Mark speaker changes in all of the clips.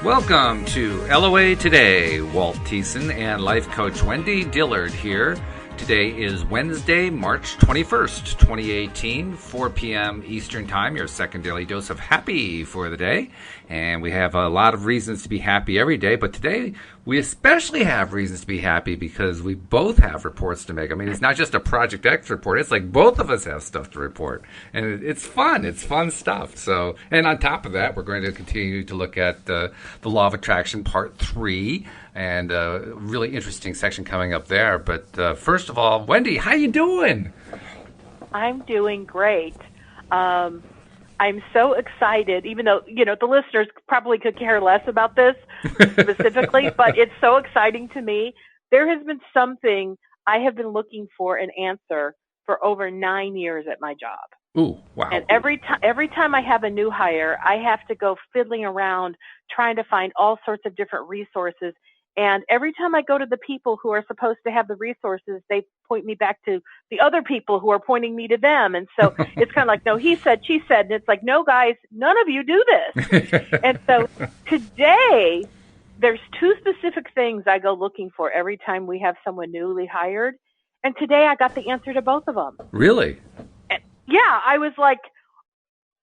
Speaker 1: Welcome to LOA Today. Walt Thiessen and life coach Wendy Dillard here. Today is Wednesday, March 21st, 2018, 4 p.m. Eastern Time, your second daily dose of happy for the day. And we have a lot of reasons to be happy every day, but today we especially have reasons to be happy because we both have reports to make. I mean, it's not just a Project X report. It's like both of us have stuff to report. And it's fun. It's fun stuff. So, and on top of that, we're going to continue to look at the Law of Attraction Part 3. And a really interesting section coming up there. But first of all, Wendy, how you doing?
Speaker 2: I'm doing great. I'm so excited, even though, the listeners probably could care less about this specifically, but it's so exciting to me. There has been something I have been looking for an answer for over 9 years at my job.
Speaker 1: Ooh, wow.
Speaker 2: And every time I have a new hire, I have to go fiddling around trying to find all sorts of different resources. And every time I go to the people who are supposed to have the resources, they point me back to the other people who are pointing me to them. And so it's kind of like, no, he said, she said. And it's like, no, guys, none of you do this. And so today, there's two specific things I go looking for every time we have someone newly hired. And today I got the answer to both of them.
Speaker 1: Really?
Speaker 2: And yeah, I was like,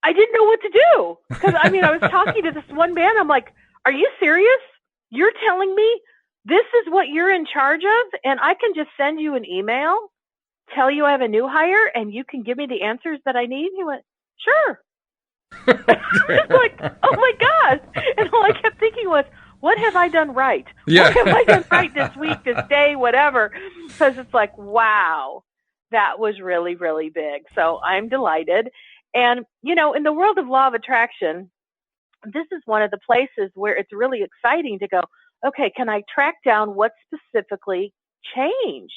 Speaker 2: I didn't know what to do. Because, I was talking to this one man. I'm like, are you serious? You're telling me this is what you're in charge of, and I can just send you an email, tell you I have a new hire, and you can give me the answers that I need? He went, sure. I was like, oh my gosh. And all I kept thinking was, what have I done right?
Speaker 1: Yeah.
Speaker 2: What have I done right this week, this day, whatever? Because it's like, wow, that was really, really big. So I'm delighted. And, in the world of law of attraction, this is one of the places where it's really exciting to go, okay, can I track down what specifically changed?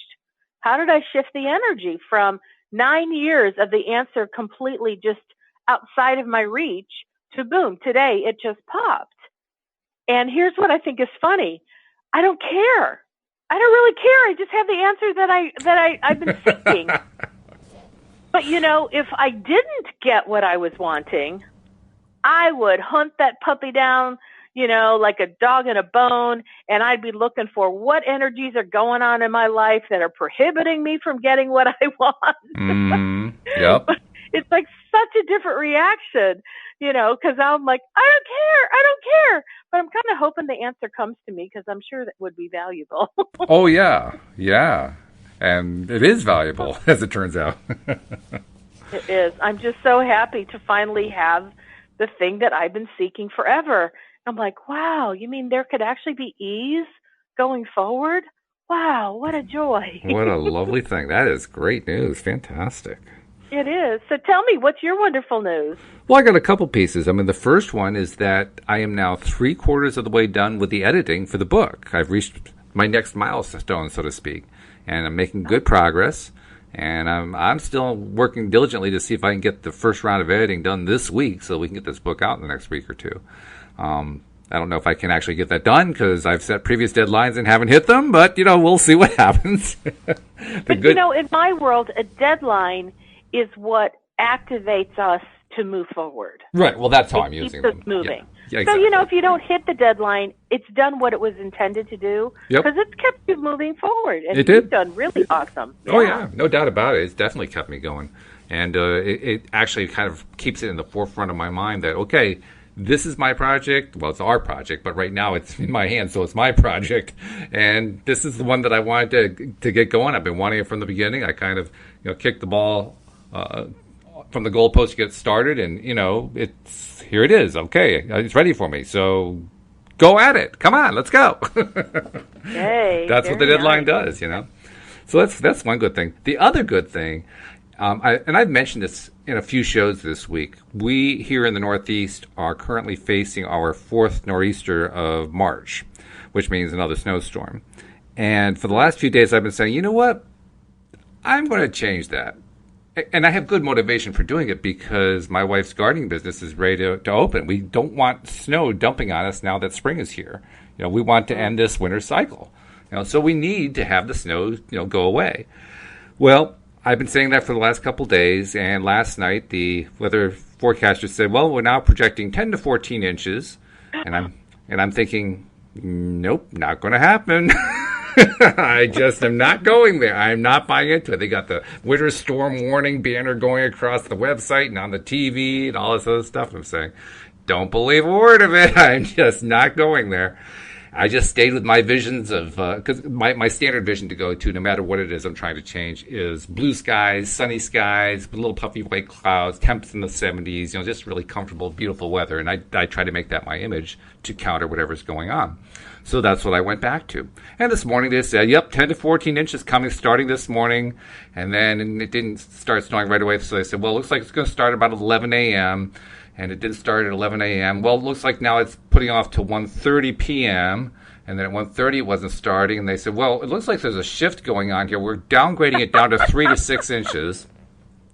Speaker 2: How did I shift the energy from 9 years of the answer completely just outside of my reach to boom, today it just popped. And here's what I think is funny. I don't care. I don't really care. I just have the answer that I've been seeking. But if I didn't get what I was wanting, I would hunt that puppy down, like a dog in a bone, and I'd be looking for what energies are going on in my life that are prohibiting me from getting what I want.
Speaker 1: Yep.
Speaker 2: But it's like such a different reaction, because I'm like, I don't care. But I'm kind of hoping the answer comes to me because I'm sure that would be valuable.
Speaker 1: Oh, yeah. Yeah. And it is valuable, as it turns out.
Speaker 2: It is. I'm just so happy to finally have the thing that I've been seeking forever. I'm like, wow, you mean there could actually be ease going forward? Wow, what a joy.
Speaker 1: What a lovely thing. That is great news. Fantastic.
Speaker 2: It is. So tell me, what's your wonderful news?
Speaker 1: Well, I got a couple pieces. The first one is that I am now 3/4 of the way done with the editing for the book. I've reached my next milestone, so to speak, and I'm making good progress. And I'm still working diligently to see if I can get the first round of editing done this week so we can get this book out in the next week or two. I don't know if I can actually get that done because I've set previous deadlines and haven't hit them, but, we'll see what happens.
Speaker 2: In my world, a deadline is what activates us to move forward.
Speaker 1: Right. Well, that's how I'm using them.
Speaker 2: Keeps us moving.
Speaker 1: Yeah, exactly.
Speaker 2: So, if you don't hit the deadline, it's done what it was intended to do because it's kept you moving forward. And
Speaker 1: it did.
Speaker 2: You've done really awesome. Yeah.
Speaker 1: Oh, yeah. No doubt about it. It's definitely kept me going. And it actually kind of keeps it in the forefront of my mind that, okay, this is my project. Well, it's our project, but right now it's in my hands, so it's my project. And this is the one that I wanted to get going. I've been wanting it from the beginning. I kind of, kicked the ball from the goalpost to get started, and here it is. Okay, it's ready for me. So go at it. Come on, let's go.
Speaker 2: Hey,
Speaker 1: that's what the deadline does, So that's one good thing. The other good thing, I've mentioned this in a few shows this week. We here in the Northeast are currently facing our fourth nor'easter of March, which means another snowstorm. And for the last few days, I've been saying, you know what? I'm going to change that. And I have good motivation for doing it because my wife's gardening business is ready to open. We don't want snow dumping on us now that spring is here. We want to end this winter cycle. So we need to have the snow, go away. Well, I've been saying that for the last couple of days, and last night the weather forecaster said, well, we're now projecting 10 to 14 inches. And And I'm thinking, nope, not going to happen. I just am not going there. I'm not buying into it. They got the winter storm warning banner going across the website and on the TV and all this other stuff. I'm saying, don't believe a word of it. I'm just not going there. I just stayed with my visions of, because my standard vision to go to, no matter what it is I'm trying to change, is blue skies, sunny skies, little puffy white clouds, temps in the 70s, just really comfortable, beautiful weather. And I try to make that my image to counter whatever's going on. So that's what I went back to. And this morning they said, yep, 10 to 14 inches coming starting this morning. And then it didn't start snowing right away. So they said, well, it looks like it's going to start about 11 a.m., and it didn't start at 11 a.m. Well, it looks like now it's putting off to 1:30 p.m., and then at 1:30 it wasn't starting. And they said, well, it looks like there's a shift going on here. We're downgrading it down to 3 to 6 inches.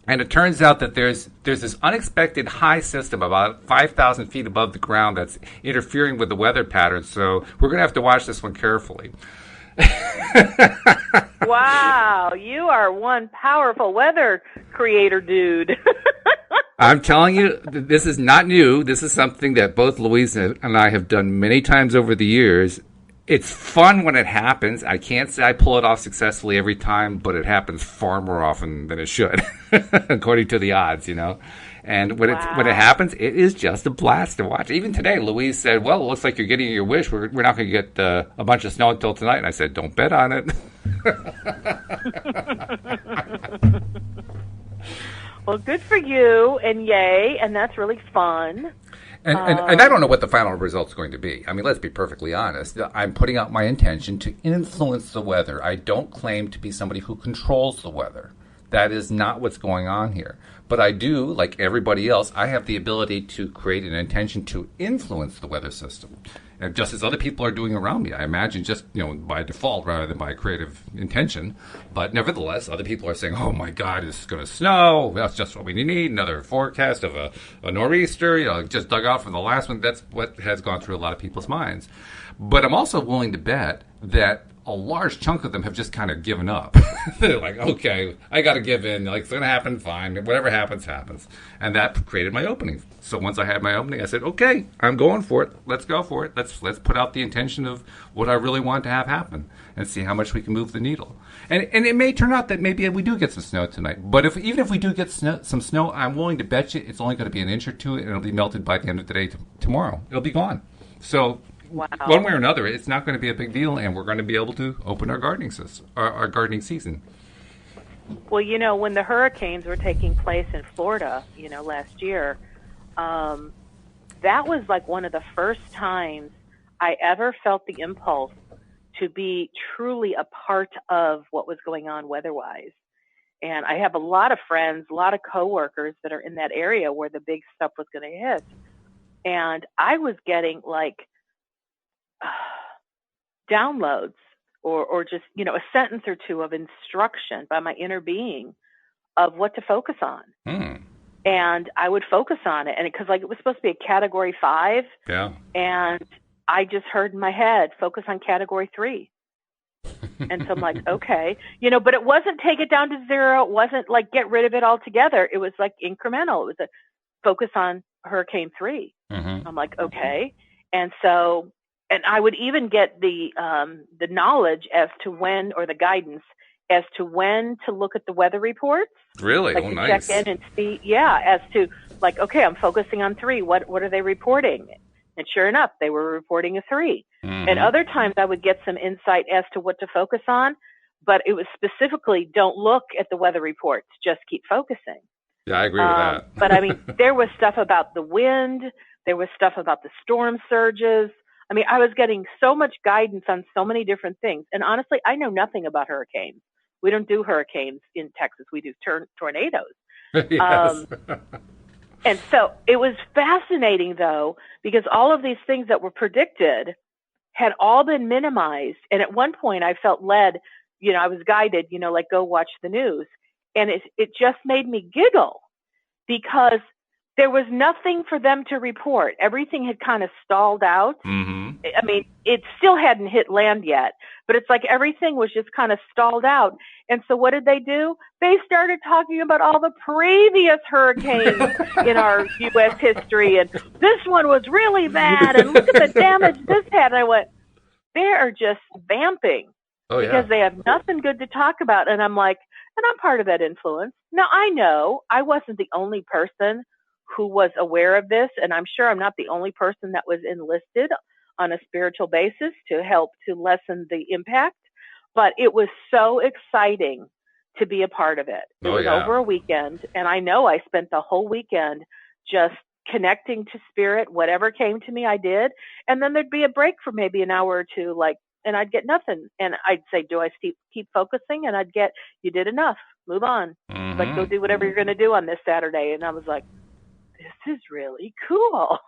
Speaker 1: And it turns out that there's this unexpected high system about 5,000 feet above the ground that's interfering with the weather pattern. So we're going to have to watch this one carefully.
Speaker 2: Wow, you are one powerful weather creator dude.
Speaker 1: I'm telling you, this is not new. This is something that both Louise and I have done many times over the years. It's fun when it happens. I can't say I pull it off successfully every time, but it happens far more often than it should, according to the odds, And when it happens, it is just a blast to watch. Even today, Louise said, well, it looks like you're getting your wish. We're not going to get a bunch of snow until tonight. And I said, don't bet on it.
Speaker 2: Well, good for you, and yay, and that's really fun.
Speaker 1: And I don't know what the final result's going to be. I mean, let's be perfectly honest. I'm putting out my intention to influence the weather. I don't claim to be somebody who controls the weather. That is not what's going on here. But I do, like everybody else, I have the ability to create an intention to influence the weather system. And just as other people are doing around me, I imagine just, by default rather than by creative intention. But nevertheless, other people are saying, oh my God, it's going to snow. That's just what we need. Another forecast of a nor'easter, just dug out from the last one. That's what has gone through a lot of people's minds. But I'm also willing to bet that a large chunk of them have just kind of given up. They're like, okay, I got to give in. Like, it's going to happen, fine. Whatever happens, happens. And that created my opening. So once I had my opening, I said, okay, I'm going for it. Let's go for it. Let's put out the intention of what I really want to have happen and see how much we can move the needle. And it may turn out that maybe we do get some snow tonight. But even if we do get some snow, I'm willing to bet you it's only going to be an inch or two, and it'll be melted by the end of the day tomorrow. It'll be gone. So
Speaker 2: wow.
Speaker 1: One way or another, it's not going to be a big deal, and we're going to be able to open our gardening season.
Speaker 2: Well, when the hurricanes were taking place in Florida, last year, that was like one of the first times I ever felt the impulse to be truly a part of what was going on weather-wise. And I have a lot of friends, a lot of coworkers that are in that area where the big stuff was going to hit. And I was getting downloads or just, a sentence or two of instruction by my inner being of what to focus on. And I would focus on it. And because it was supposed to be a category 5.
Speaker 1: Yeah.
Speaker 2: And I just heard in my head, focus on category 3. And so I'm like, okay, but it wasn't take it down to 0. It wasn't like get rid of it altogether. It was like incremental. It was a focus on Hurricane 3. Mm-hmm. I'm like, okay. And so, and I would even get the knowledge as to when, or the guidance as to when to look at the weather reports.
Speaker 1: Really?
Speaker 2: Like
Speaker 1: oh,
Speaker 2: to
Speaker 1: nice.
Speaker 2: Check in and see, as to okay, I'm focusing on 3. What are they reporting? And sure enough, they were reporting a 3. Mm-hmm. And other times I would get some insight as to what to focus on, but it was specifically don't look at the weather reports, just keep focusing.
Speaker 1: Yeah, I agree with that.
Speaker 2: But I mean, there was stuff about the wind. There was stuff about the storm surges. I mean, I was getting so much guidance on so many different things. And honestly, I know nothing about hurricanes. We don't do hurricanes in Texas. We do tornadoes.
Speaker 1: Yes.
Speaker 2: And so it was fascinating, though, because all of these things that were predicted had all been minimized. And at one point I felt led, I was guided, go watch the news. And it just made me giggle because there was nothing for them to report. Everything had kind of stalled out.
Speaker 1: Mm-hmm.
Speaker 2: I mean, it still hadn't hit land yet, but it's like everything was just kind of stalled out. And so what did they do? They started talking about all the previous hurricanes in our U.S. history. And this one was really bad. And look at the damage this had. And I went, they are just vamping because they have nothing good to talk about. And I'm like, and I'm part of that influence. Now, I know I wasn't the only person who was aware of this, and I'm sure I'm not the only person that was enlisted on a spiritual basis to help to lessen the impact, but it was so exciting to be a part of it. It was over a weekend, and I know I spent the whole weekend just connecting to spirit. Whatever came to me, I did, and then there'd be a break for maybe an hour or two, and I'd get nothing, and I'd say, do I keep focusing? And I'd get, you did enough, move on.
Speaker 1: Mm-hmm.
Speaker 2: Like, go do whatever you're going to do on this Saturday. And I was like, this is really cool.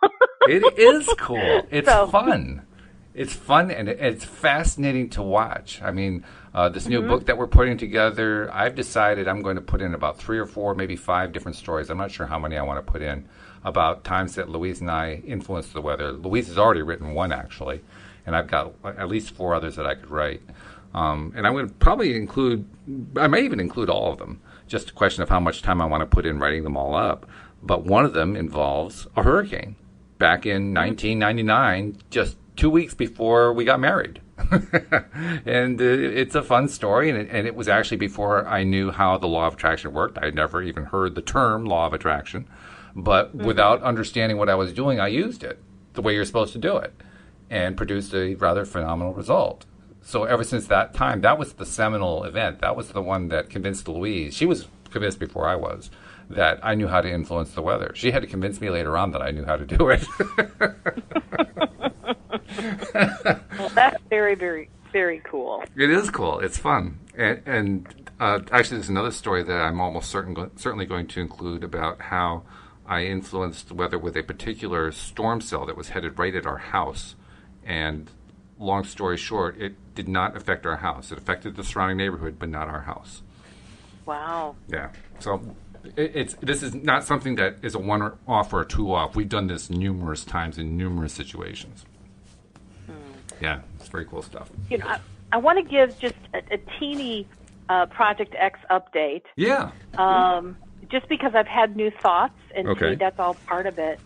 Speaker 1: It is cool. It's fun. It's fun, and it's fascinating to watch. I mean, this new book that we're putting together, I've decided I'm going to put in about 3 or 4, maybe 5 different stories. I'm not sure how many I want to put in about times that Louise and I influenced the weather. Louise has already written one, actually, and I've got at least 4 others that I could write. And I'm going to probably I may even include all of them, just a question of how much time I want to put in writing them all up. But one of them involves a hurricane back in 1999, just 2 weeks before we got married. And it's a fun story, and it was actually before I knew how the law of attraction worked. I had never even heard the term law of attraction. But without understanding what I was doing, I used it the way you're supposed to do it and produced a rather phenomenal result. So ever since that time, that was the seminal event. That was the one that convinced Louise. She was convinced before I was that I knew how to influence the weather. She had to convince me later on that I knew how to do it.
Speaker 2: Well, that's very, very, very cool.
Speaker 1: It is cool. It's fun. And actually, there's another story that I'm almost certainly going to include about how I influenced the weather with a particular storm cell that was headed right at our house. And long story short, it did not affect our house. It affected the surrounding neighborhood, but not our house.
Speaker 2: Wow.
Speaker 1: Yeah. So this is not something that is a one-off or a two-off. We've done this numerous times in numerous situations. Yeah, it's very cool stuff.
Speaker 2: You know, I want to give just a teeny Project X update.
Speaker 1: Yeah.
Speaker 2: Just because I've had new thoughts, and to me that's all part of it,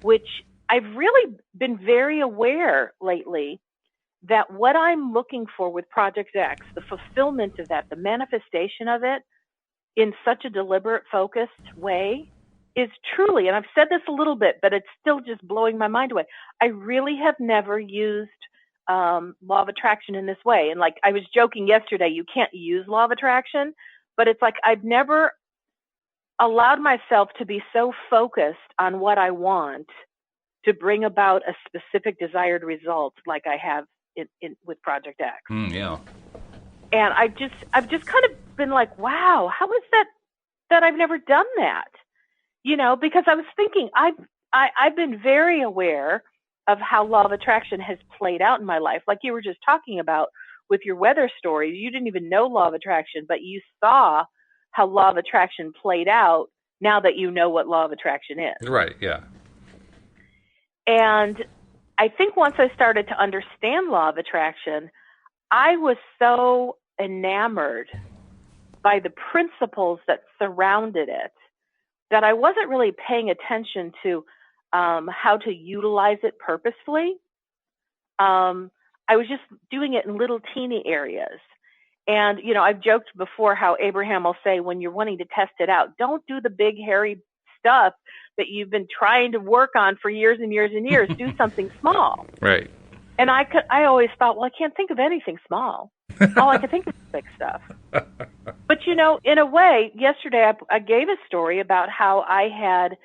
Speaker 2: which I've really been very aware lately that what I'm looking for with Project X, the fulfillment of that, the manifestation of it in such a deliberate, focused way is truly, and I've said this a little bit, but it's still just blowing my mind away. I really have never used law of attraction in this way. And like I was joking yesterday, you can't use law of attraction, but it's like I've never allowed myself to be so focused on what I want to bring about a specific desired result like I have in with Project X.
Speaker 1: Yeah.
Speaker 2: And I've just kind of been like, wow, how is that I've never done that? You know, because I was thinking I've been very aware of how law of attraction has played out in my life. Like you were just talking about with your weather story, you didn't even know law of attraction, but you saw how law of attraction played out now that you know what law of attraction is.
Speaker 1: Right, yeah.
Speaker 2: And I think once I started to understand law of attraction, I was so enamored by the principles that surrounded it that I wasn't really paying attention to how to utilize it purposefully. I was just doing it in little teeny areas. And, you know, I've joked before how Abraham will say, when you're wanting to test it out, don't do the big, hairy stuff that you've been trying to work on for years and years and years. Do something small.
Speaker 1: Right.
Speaker 2: And I always thought, well, I can't think of anything small. All I can think of is big stuff. But, you know, in a way, yesterday I gave a story about how I had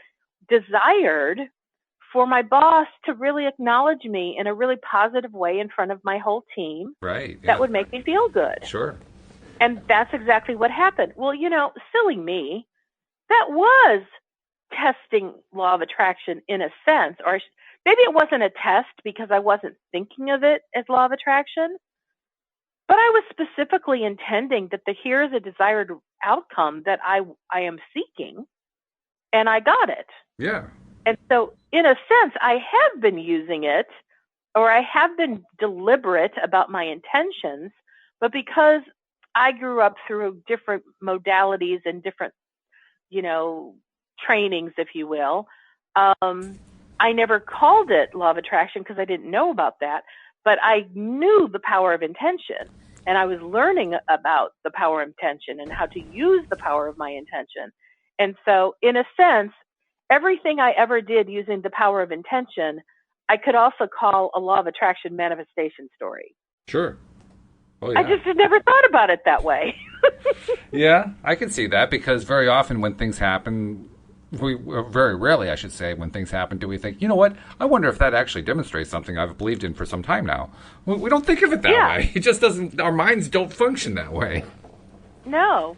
Speaker 2: desired for my boss to really acknowledge me in a really positive way in front of my whole team.
Speaker 1: Right. Yeah.
Speaker 2: That would make me feel good.
Speaker 1: Sure.
Speaker 2: And that's exactly what happened. Well, you know, silly me, that was testing law of attraction in a sense, or maybe it wasn't a test because I wasn't thinking of it as law of attraction, but I was specifically intending that here is a desired outcome that I am seeking. and I got it.
Speaker 1: Yeah.
Speaker 2: And so in a sense, I have been using it, or I have been deliberate about my intentions, but because I grew up through different modalities and different, trainings, if you will, I never called it law of attraction because I didn't know about that, but I knew the power of intention, and I was learning about the power of intention and how to use the power of my intention. And so in a sense, everything I ever did using the power of intention, I could also call a law of attraction manifestation story.
Speaker 1: Sure. Oh, yeah.
Speaker 2: I just had never thought about it that way.
Speaker 1: Yeah, I can see that, because very often when things happen, very rarely, I should say, when things happen, do we think, you know what, I wonder if that actually demonstrates something I've believed in for some time now. We don't think of it that way. It just doesn't, our minds don't function that way.
Speaker 2: No.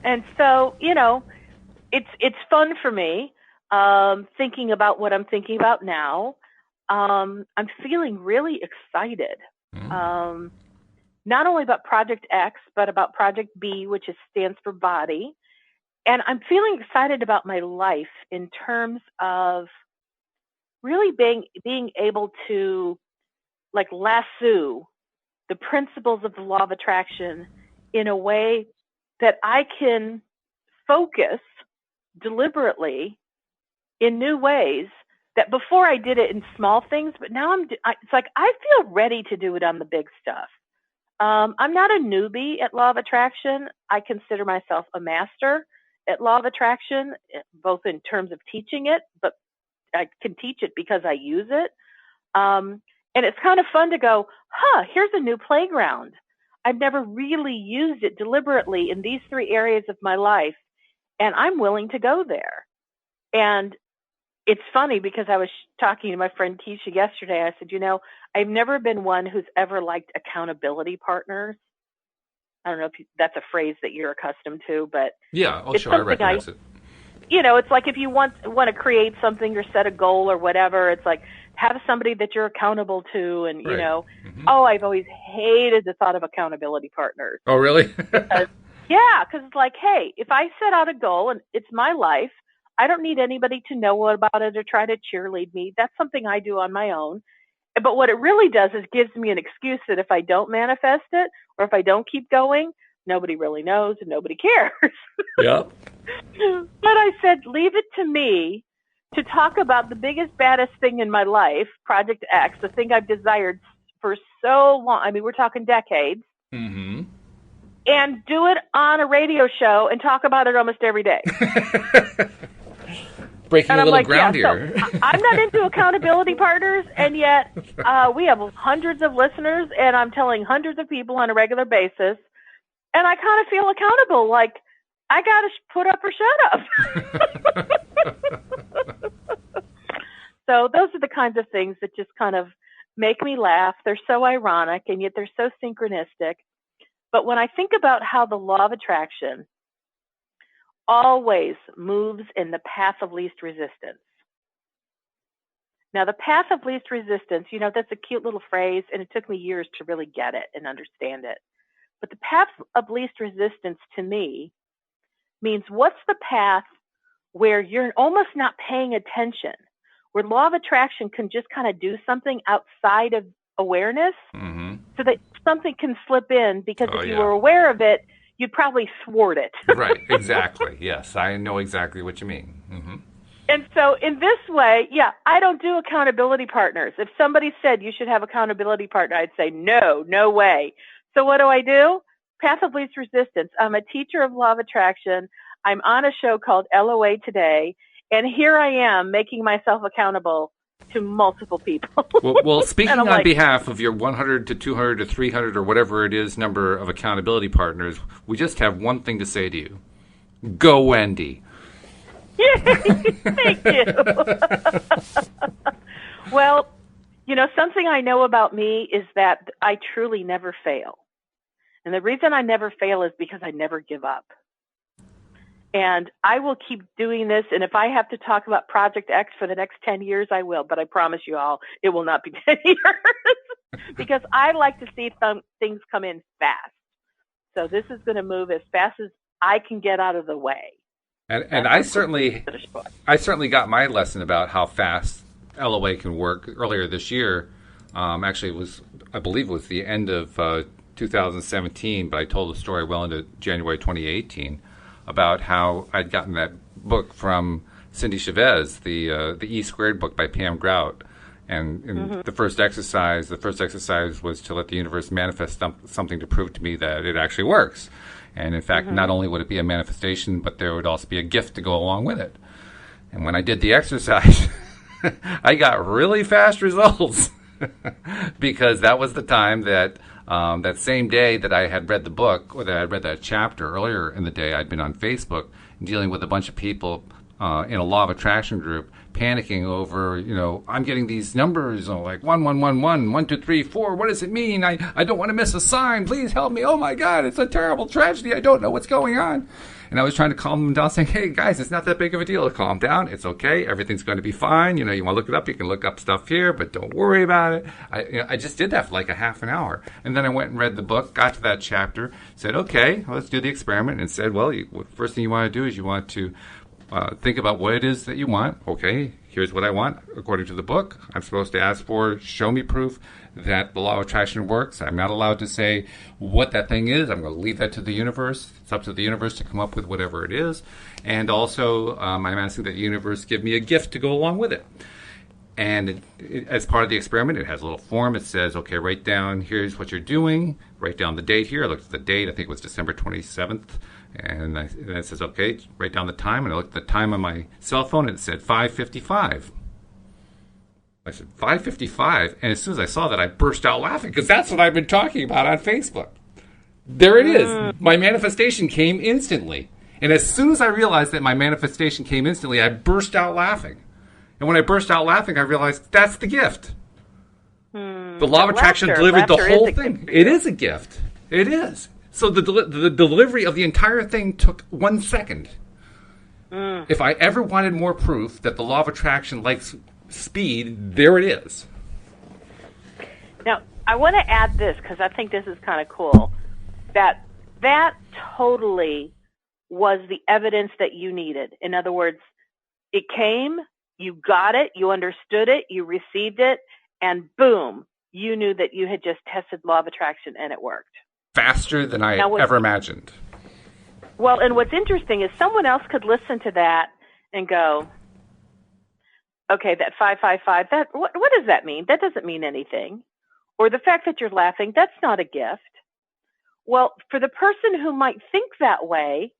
Speaker 2: And so, it's fun for me, thinking about what I'm thinking about now. I'm feeling really excited. Not only about Project X, but about Project B, which stands for body. And I'm feeling excited about my life in terms of really being able to lasso the principles of the law of attraction in a way that I can focus deliberately in new ways that before I did it in small things, but now it's like I feel ready to do it on the big stuff. I'm not a newbie at law of attraction. I consider myself a master at law of attraction, both in terms of teaching it, but I can teach it because I use it. And it's kind of fun to go, here's a new playground. I've never really used it deliberately in these 3 areas of my life, and I'm willing to go there. And it's funny because I was talking to my friend Keisha yesterday. I said, I've never been one who's ever liked accountability partners. I don't know if that's a phrase that you're accustomed to, but
Speaker 1: yeah, sure, I recognize it.
Speaker 2: It's like if you want to create something or set a goal or whatever, it's like have somebody that you're accountable to, and
Speaker 1: right. Mm-hmm.
Speaker 2: I've always hated the thought of accountability partners.
Speaker 1: Oh, really?
Speaker 2: because it's like, hey, if I set out a goal and it's my life, I don't need anybody to know about it or try to cheerlead me. That's something I do on my own. But what it really does is gives me an excuse that if I don't manifest it or if I don't keep going, nobody really knows and nobody cares.
Speaker 1: Yeah.
Speaker 2: But I said, leave it to me to talk about the biggest, baddest thing in my life, Project X, the thing I've desired for so long. I mean, we're talking decades.
Speaker 1: Mm-hmm.
Speaker 2: And do it on a radio show and talk about it almost every day.
Speaker 1: Breaking a little ground here.
Speaker 2: So I'm not into accountability partners, and yet we have hundreds of listeners, and I'm telling hundreds of people on a regular basis, and I kind of feel accountable, like I got to put up or shut up. So those are the kinds of things that just kind of make me laugh. They're so ironic, and yet they're so synchronistic. But when I think about how the law of attraction always moves in the path of least resistance. Now, the path of least resistance, that's a cute little phrase, and it took me years to really get it and understand it. But the path of least resistance to me means what's the path where you're almost not paying attention, where law of attraction can just kind of do something outside of awareness, mm-hmm. so that something can slip in, because if you were aware of it, you'd probably thwart it.
Speaker 1: Right, exactly. Yes, I know exactly what you mean. Mm-hmm.
Speaker 2: And so in this way, I don't do accountability partners. If somebody said you should have accountability partner, I'd say, no way. So what do? Path of least resistance. I'm a teacher of law of attraction. I'm on a show called LOA Today, and here I am making myself accountable to multiple people.
Speaker 1: Well, speaking on behalf of your 100 to 200 to 300 or whatever it is number of accountability partners, we just have one thing to say to you. Go, Wendy.
Speaker 2: Thank you. Well, something I know about me is that I truly never fail. And the reason I never fail is because I never give up. And I will keep doing this. And if I have to talk about Project X for the next 10 years, I will. But I promise you all, it will not be 10 years. Because I like to see things come in fast. So this is going to move as fast as I can get out of the way.
Speaker 1: And I certainly got my lesson about how fast LOA can work earlier this year. Actually, I believe it was the end of 2017, but I told the story well into January 2018 about how I'd gotten that book from Cindy Chavez, the E Squared book by Pam Grout. And in the first exercise was to let the universe manifest something to prove to me that it actually works. And in fact, not only would it be a manifestation, but there would also be a gift to go along with it. And when I did the exercise, I got really fast results because that was the time that that same day that I had read the book, or that I had read that chapter earlier in the day, I'd been on Facebook dealing with a bunch of people in a law of attraction group, panicking over, I'm getting these numbers, like 1111, 1, 2, 3, 4. What does it mean? I don't want to miss a sign. Please help me. Oh my God, it's a terrible tragedy. I don't know what's going on. And I was trying to calm them down, saying, hey guys, it's not that big of a deal. Calm down. It's okay. Everything's going to be fine. You want to look it up. You can look up stuff here, but don't worry about it. I just did that for like a half an hour. And then I went and read the book, got to that chapter, said, okay, let's do the experiment. And said, well, first thing you want to do is you want to think about what it is that you want. Okay, here's what I want. According to the book, I'm supposed to ask for, show me proof that the law of attraction works. I'm not allowed to say what that thing is. I'm going to leave that to the universe. It's up to the universe to come up with whatever it is. And also, I'm asking that the universe give me a gift to go along with it. And as part of the experiment, it has a little form. It says, okay, write down, here's what you're doing. Write down the date here. I looked at the date. I think it was December 27th. And it says, okay, write down the time. And I looked at the time on my cell phone, and it said 5:55. I said, 5:55? And as soon as I saw that, I burst out laughing, because that's what I've been talking about on Facebook. There it is. My manifestation came instantly. And as soon as I realized that my manifestation came instantly, I burst out laughing. And when I burst out laughing, I realized that's the gift. The law of attraction delivered the whole thing. It is a gift. It is. So the delivery of the entire thing took 1 second. If I ever wanted more proof that the law of attraction likes speed, there it is.
Speaker 2: Now, I want to add this, because I think this is kind of cool, that totally was the evidence that you needed. In other words, it came, you got it, you understood it, you received it, and boom, you knew that you had just tested law of attraction and it worked. Faster
Speaker 1: than I ever imagined.
Speaker 2: Well, and what's interesting is someone else could listen to that and go, okay, that 555, what does that mean? That doesn't mean anything. Or the fact that you're laughing, that's not a gift. Well, for the person who might think that way,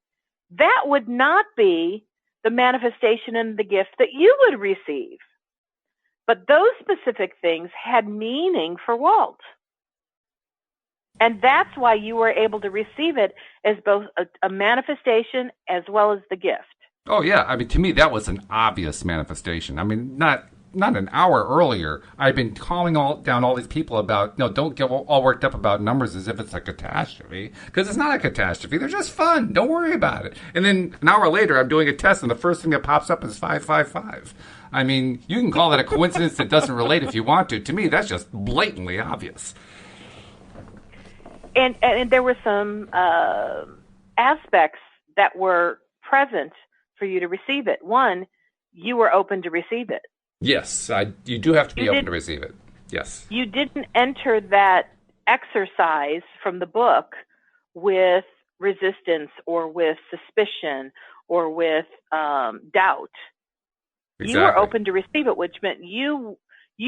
Speaker 2: that would not be the manifestation and the gift that you would receive. But those specific things had meaning for Walt. And that's why you were able to receive it as both a manifestation as well as the gift.
Speaker 1: Oh, yeah. I mean, to me, that was an obvious manifestation. I mean, not an hour earlier, I'd been calling down all these people about, don't get all worked up about numbers as if it's a catastrophe. Because it's not a catastrophe. They're just fun. Don't worry about it. And then an hour later, I'm doing a test, and the first thing that pops up is 555. I mean, you can call that a coincidence that doesn't relate if you want to. To me, that's just blatantly obvious.
Speaker 2: And there were some aspects that were present for you to receive it. One, you were open to receive it.
Speaker 1: Yes, you do have to be open to receive it. Yes.
Speaker 2: You didn't enter that exercise from the book with resistance or with suspicion or with doubt. Exactly. You were open to receive it, which meant you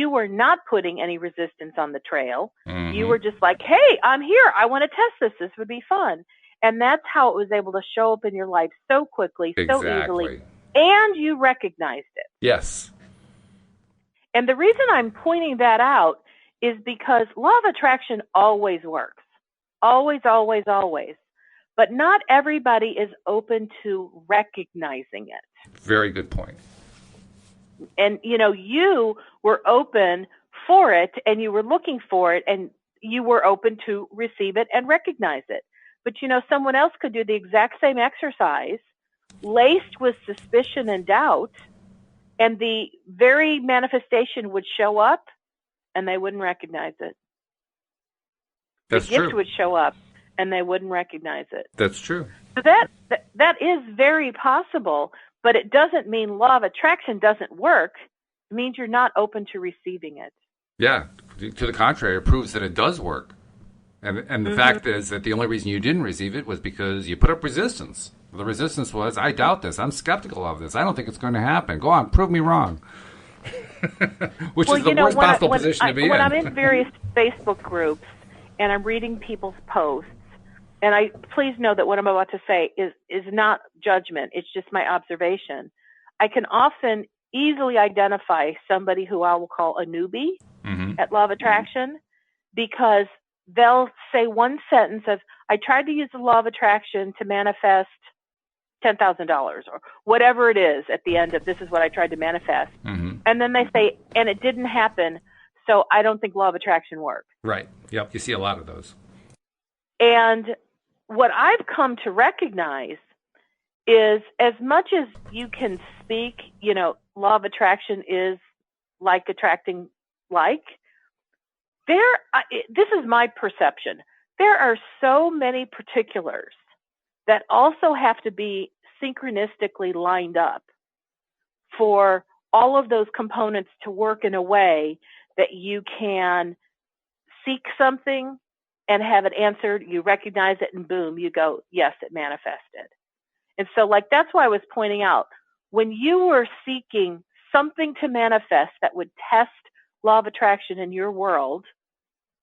Speaker 2: were not putting any resistance on the trail. Mm-hmm. You were just like, hey, I'm here. I want to test this. This would be fun. And that's how it was able to show up in your life so quickly, so easily. And you recognized it.
Speaker 1: Yes.
Speaker 2: And the reason I'm pointing that out is because law of attraction always works. Always, always, always. But not everybody is open to recognizing it.
Speaker 1: Very good point.
Speaker 2: And, you were open for it, and you were looking for it, and you were open to receive it and recognize it. But, someone else could do the exact same exercise, laced with suspicion and doubt, and the very manifestation would show up, and they wouldn't recognize it.
Speaker 1: That's
Speaker 2: the gift
Speaker 1: true.
Speaker 2: would show up, and they wouldn't recognize it.
Speaker 1: That's true.
Speaker 2: So that is very possible, but it doesn't mean law of attraction doesn't work. It means you're not open to receiving it.
Speaker 1: Yeah, to the contrary, it proves that it does work. And the fact is that the only reason you didn't receive it was because you put up resistance. The resistance was, I doubt this. I'm skeptical of this. I don't think it's going to happen. Go on, prove me wrong. Which is the worst possible position to be in.
Speaker 2: When I'm in various Facebook groups and I'm reading people's posts, and please know that what I'm about to say is not judgment. It's just my observation. I can often easily identify somebody who I will call a newbie at law of attraction, because they'll say one sentence of, I tried to use the law of attraction to manifest $10,000 or whatever it is at the end of, this is what I tried to manifest. And then they say, and it didn't happen, so I don't think law of attraction works.
Speaker 1: Right. Yep. You see a lot of those.
Speaker 2: And what I've come to recognize is, as much as you can speak, law of attraction is like attracting like, this is my perception. There are so many particulars that also have to be synchronistically lined up for all of those components to work in a way that you can seek something and have it answered, you recognize it, and boom, you go, yes, it manifested. And so, that's why I was pointing out, when you were seeking something to manifest that would test law of attraction in your world,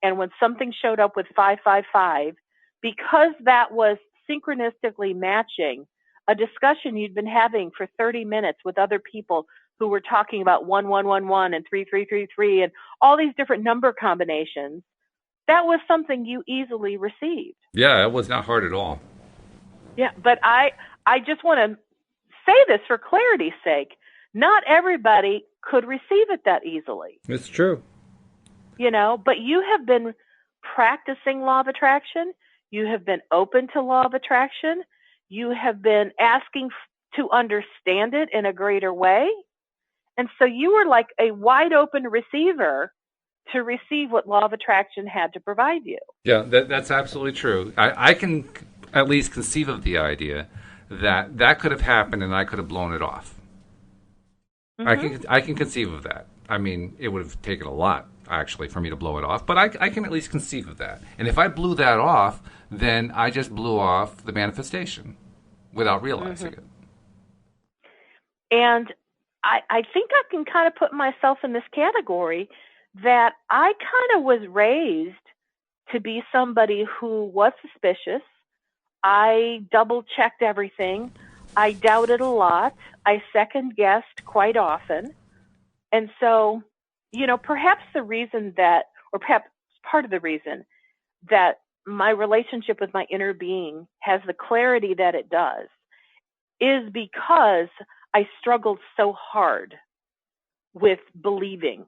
Speaker 2: and when something showed up with 555, because that was synchronistically matching a discussion you'd been having for 30 minutes with other people who were talking about 1111 and 3333 and all these different number combinations, that was something you easily received.
Speaker 1: Yeah, it was not hard at all.
Speaker 2: Yeah, but I just want to say this for clarity's sake. Not everybody could receive it that easily.
Speaker 1: It's true.
Speaker 2: But you have been practicing law of attraction. You have been open to law of attraction. You have been asking to understand it in a greater way. And so you were like a wide open receiver to receive what law of attraction had to provide you.
Speaker 1: Yeah, that's absolutely true. I can at least conceive of the idea that could have happened and I could have blown it off. I can conceive of that. I mean, it would have taken a lot, actually, for me to blow it off, but I can at least conceive of that. And if I blew that off, then I just blew off the manifestation without realizing it.
Speaker 2: And I think I can kind of put myself in this category that I kind of was raised to be somebody who was suspicious. I double-checked everything. I doubted a lot. I second-guessed quite often. And so, perhaps the reason that, or perhaps part of the reason that my relationship with my inner being has the clarity that it does is because I struggled so hard with believing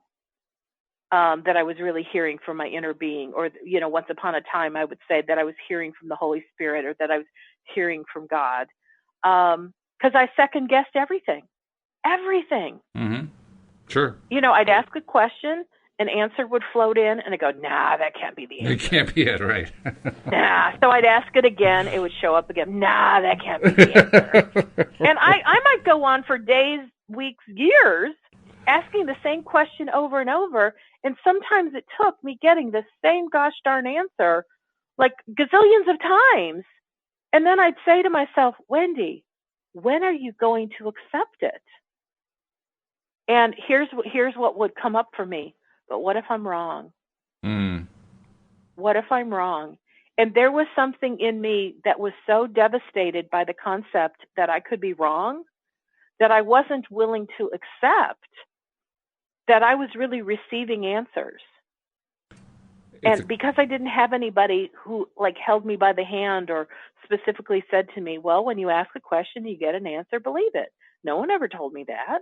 Speaker 2: that I was really hearing from my inner being, or, once upon a time I would say that I was hearing from the Holy Spirit, or that I was hearing from God. Because I second guessed everything.
Speaker 1: Mm-hmm. Sure.
Speaker 2: I'd ask a question, an answer would float in, and I'd go, nah, that can't be the answer.
Speaker 1: It can't be it, right?
Speaker 2: Nah. So I'd ask it again, it would show up again. Nah, that can't be the answer. And I might go on for days, weeks, years, asking the same question over and over, and sometimes it took me getting the same gosh darn answer like gazillions of times. And then I'd say to myself, Wendy, when are you going to accept it? And here's what would come up for me. But what if I'm wrong? What if I'm wrong? And there was something in me that was so devastated by the concept that I could be wrong that I wasn't willing to accept that I was really receiving answers. And because I didn't have anybody who held me by the hand or specifically said to me, well, when you ask a question, you get an answer, believe it. No one ever told me that.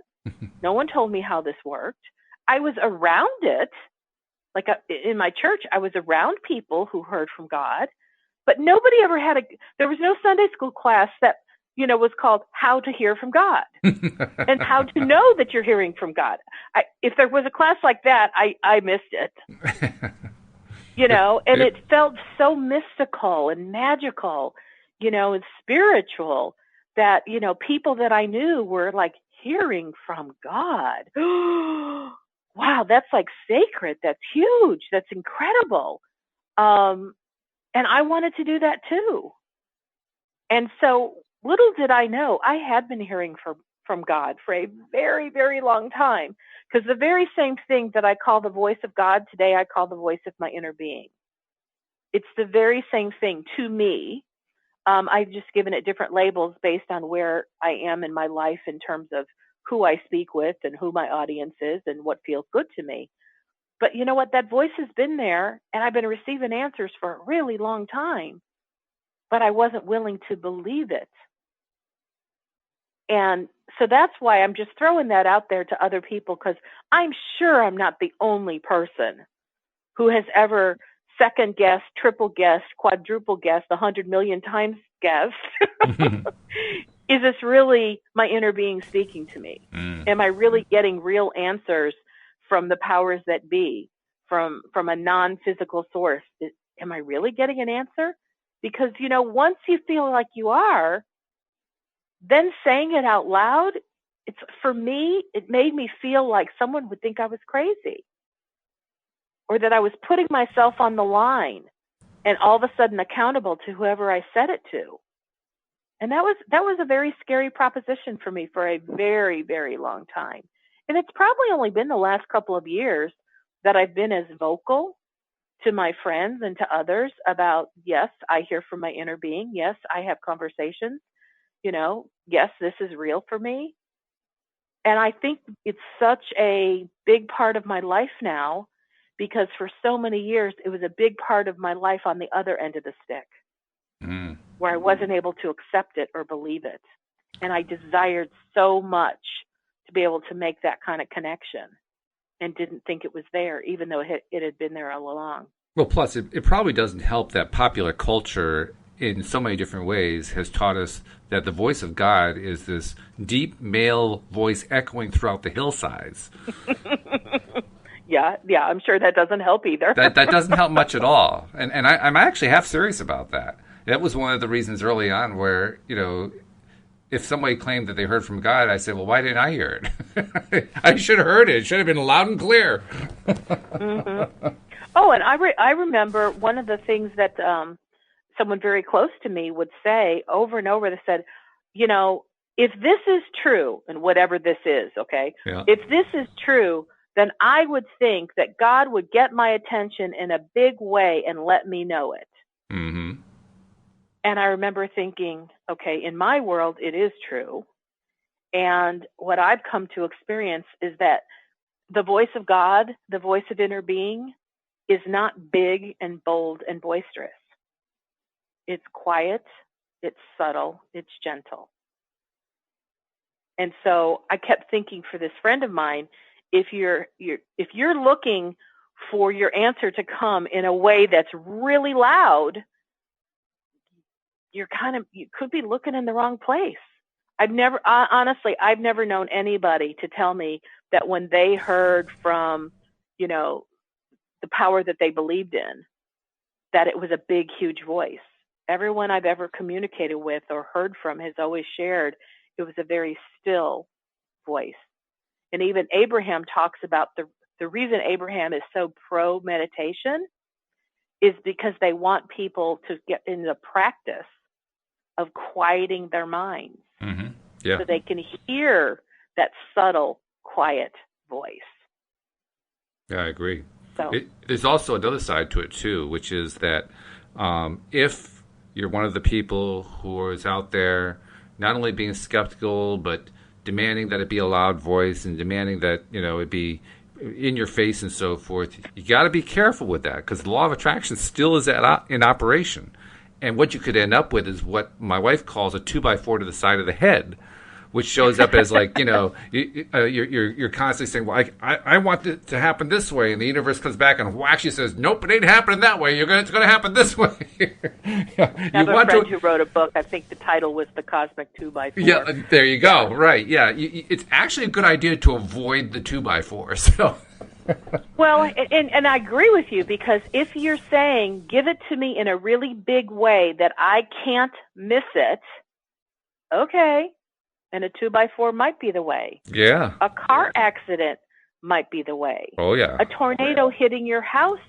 Speaker 2: No one told me how this worked. I was around it. In my church, I was around people who heard from God, but nobody ever there was no Sunday school class that, was called How to Hear from God and how to know that you're hearing from God. If there was a class like that, I missed it. And it felt so mystical and magical, and spiritual that, people that I knew were like hearing from God. Wow, that's like sacred. That's huge. That's incredible. And I wanted to do that too. And so little did I know, I had been hearing from God for a very, very long time. Because the very same thing that I call the voice of God today, I call the voice of my inner being. It's the very same thing to me. I've just given it different labels based on where I am in my life in terms of who I speak with and who my audience is and what feels good to me. But you know what? That voice has been there, and I've been receiving answers for a really long time, but I wasn't willing to believe it. And so that's why I'm just throwing that out there to other people, because I'm sure I'm not the only person who has ever second guessed, triple guessed, quadruple guessed, 100 million times guessed. Is this really my inner being speaking to me? Am I really getting real answers from the powers that be, from a non-physical source? Am I really getting an answer? Because, once you feel like you are, then saying it out loud, for me, it made me feel like someone would think I was crazy, or that I was putting myself on the line and all of a sudden accountable to whoever I said it to. And that was a very scary proposition for me for a very, very long time. And it's probably only been the last couple of years that I've been as vocal to my friends and to others about, yes, I hear from my inner being. Yes, I have conversations. Yes, this is real for me. And I think it's such a big part of my life now, because for so many years, it was a big part of my life on the other end of the stick, where I wasn't able to accept it or believe it. And I desired so much to be able to make that kind of connection, and didn't think it was there, even though it had been there all along.
Speaker 1: Well, plus, it probably doesn't help that popular culture in so many different ways has taught us that the voice of God is this deep male voice echoing throughout the hillsides.
Speaker 2: Yeah, I'm sure that doesn't help either.
Speaker 1: that doesn't help much at all. And I'm actually half serious about that. That was one of the reasons early on where, if somebody claimed that they heard from God, I said, well, why didn't I hear it? I should have heard it. It should have been loud and clear.
Speaker 2: Oh, and I remember one of the things that someone very close to me would say over and over. They said, if this is true, and whatever this is, okay, if this is true, then I would think that God would get my attention in a big way and let me know it.
Speaker 1: Mm-hmm.
Speaker 2: And I remember thinking, okay, in my world, it is true. And what I've come to experience is that the voice of God, the voice of inner being, is not big and bold and boisterous. It's quiet, it's subtle, it's gentle. And so I kept thinking for this friend of mine, if you're looking for your answer to come in a way that's really loud, you could be looking in the wrong place. I've never known anybody to tell me that when they heard from, the power that they believed in, that it was a big, huge voice. Everyone I've ever communicated with or heard from has always shared it was a very still voice. And even Abraham talks about the reason Abraham is so pro meditation is because they want people to get in the practice of quieting their minds, so they can hear that subtle, quiet voice.
Speaker 1: Yeah, I agree.
Speaker 2: So
Speaker 1: there's also another side to it too, which is that if you're one of the people who is out there not only being skeptical but demanding that it be a loud voice and demanding that it be in your face and so forth, you got to be careful with that, because the law of attraction still is in operation. And what you could end up with is what my wife calls a 2x4 to the side of the head, which shows up as like, you're constantly saying, well, I want it to happen this way. And the universe comes back and whacks you, says, nope, it ain't happening that way. It's going to happen this way.
Speaker 2: I have a friend who wrote a book. I think the title was The Cosmic 2x4.
Speaker 1: Yeah, there you go. Right. Yeah. It's actually a good idea to avoid the 2x4. So.
Speaker 2: Well, and I agree with you, because if you're saying, give it to me in a really big way that I can't miss it, okay, and a 2x4 might be the way.
Speaker 1: Yeah.
Speaker 2: A car accident might be the way.
Speaker 1: Oh, yeah.
Speaker 2: A tornado hitting your house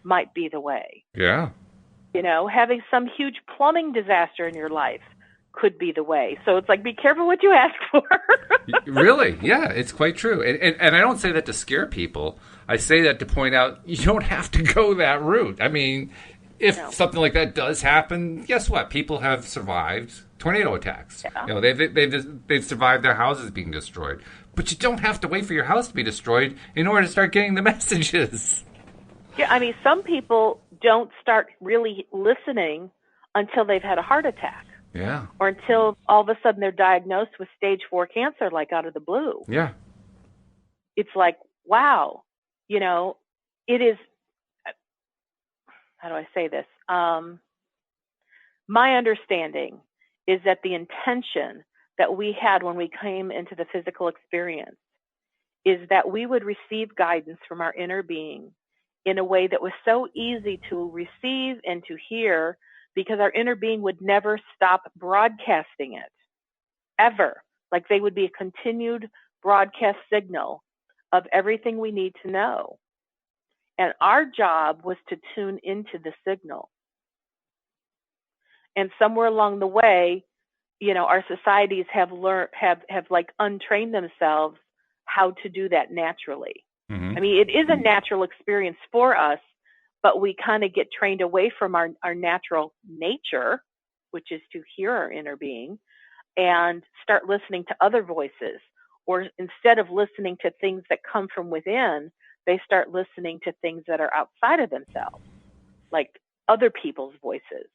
Speaker 2: might be the way.
Speaker 1: Yeah.
Speaker 2: Having some huge plumbing disaster in your life could be the way. So it's like, be careful what you ask for.
Speaker 1: Really? Yeah, it's quite true. And I don't say that to scare people. I say that to point out you don't have to go that route. I mean, if something like that does happen, guess what? People have survived tornado attacks.
Speaker 2: Yeah.
Speaker 1: They've survived their houses being destroyed. But you don't have to wait for your house to be destroyed in order to start getting the messages.
Speaker 2: Yeah, I mean, some people don't start really listening until they've had a heart attack.
Speaker 1: Yeah.
Speaker 2: Or until all of a sudden they're diagnosed with stage 4 cancer, like out of the blue.
Speaker 1: Yeah.
Speaker 2: It's like, wow, it is, how do I say this? My understanding is that the intention that we had when we came into the physical experience is that we would receive guidance from our inner being in a way that was so easy to receive and to hear, because our inner being would never stop broadcasting it, ever. Like they would be a continued broadcast signal of everything we need to know. And our job was to tune into the signal. And somewhere along the way, our societies have untrained themselves how to do that naturally. Mm-hmm. I mean, it is a natural experience for us, but we kind of get trained away from our natural nature, which is to hear our inner being and start listening to other voices. Or instead of listening to things that come from within, they start listening to things that are outside of themselves, like other people's voices,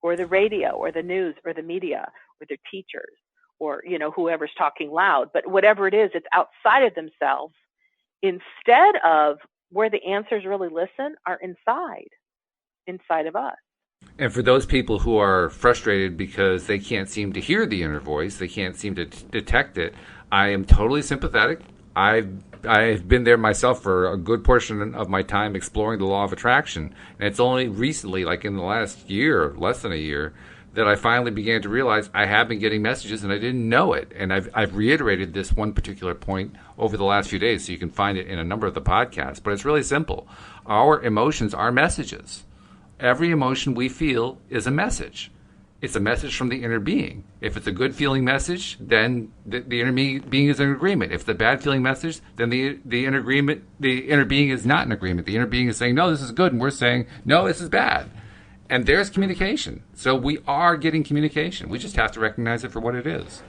Speaker 2: or the radio, or the news, or the media, or their teachers, or, whoever's talking loud. But whatever it is, it's outside of themselves, instead of where the answers really listen are inside of us.
Speaker 1: And for those people who are frustrated because they can't seem to hear the inner voice, they can't seem to detect it, I am totally sympathetic. I've been there myself for a good portion of my time exploring the law of attraction. And it's only recently, like in the last year, less than a year, that I finally began to realize I have been getting messages and I didn't know it. And I've reiterated this one particular point over the last few days, so you can find it in a number of the podcasts. But it's really simple. Our emotions are messages. Every emotion we feel is a message. It's a message from the inner being. If it's a good feeling message, then the inner being is in agreement. If it's a bad feeling message, then the inner being is not in agreement. The inner being is saying, no, this is good, and we're saying, no, this is bad. And there's communication. So we are getting communication. We just have to recognize it for what it is.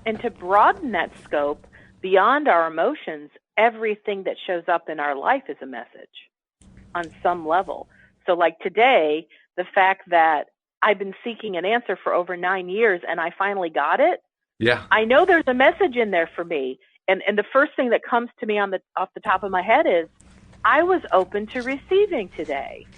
Speaker 2: And to broaden that scope beyond our emotions, everything that shows up in our life is a message on some level. So like today, the fact that I've been seeking an answer for over 9 years and I finally got it.
Speaker 1: Yeah.
Speaker 2: I know there's a message in there for me. And the first thing that comes to me off the top of my head is I was open to receiving today.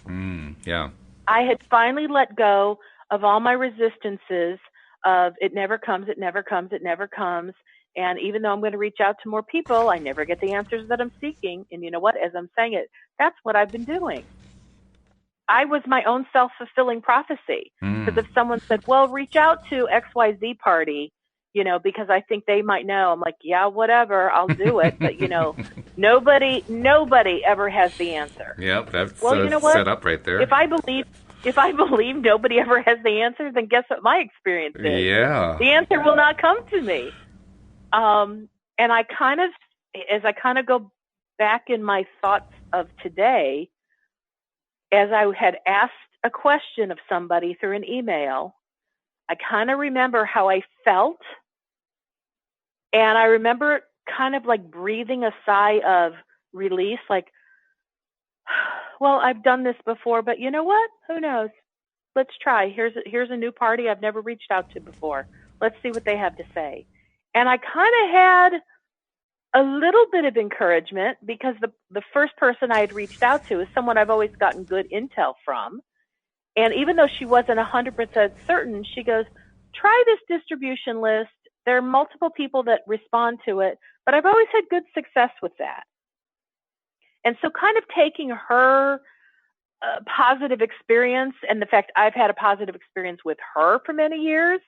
Speaker 1: Yeah.
Speaker 2: I had finally let go of all my resistances of it never comes, it never comes, it never comes. And even though I'm going to reach out to more people, I never get the answers that I'm seeking. And you know what? As I'm saying it, that's what I've been doing. I was my own self-fulfilling prophecy. Because if someone said, well, reach out to XYZ party, because I think they might know. I'm like, yeah, whatever, I'll do it. But, nobody ever has the answer.
Speaker 1: Yep, that's
Speaker 2: set
Speaker 1: up right there.
Speaker 2: If I believe nobody ever has the answer, then guess what my experience is?
Speaker 1: Yeah.
Speaker 2: The answer will not come to me. And as I kind of go back in my thoughts of today, as I had asked a question of somebody through an email, I kind of remember how I felt. And I remember kind of like breathing a sigh of release, like, well, I've done this before, but you know what? Who knows? Let's try. Here's a new party I've never reached out to before. Let's see what they have to say. And I kind of had a little bit of encouragement because the first person I had reached out to is someone I've always gotten good intel from. And even though she wasn't 100% certain, she goes, try this distribution list. There are multiple people that respond to it, but I've always had good success with that. And so kind of taking her positive experience and the fact I've had a positive experience with her for many years,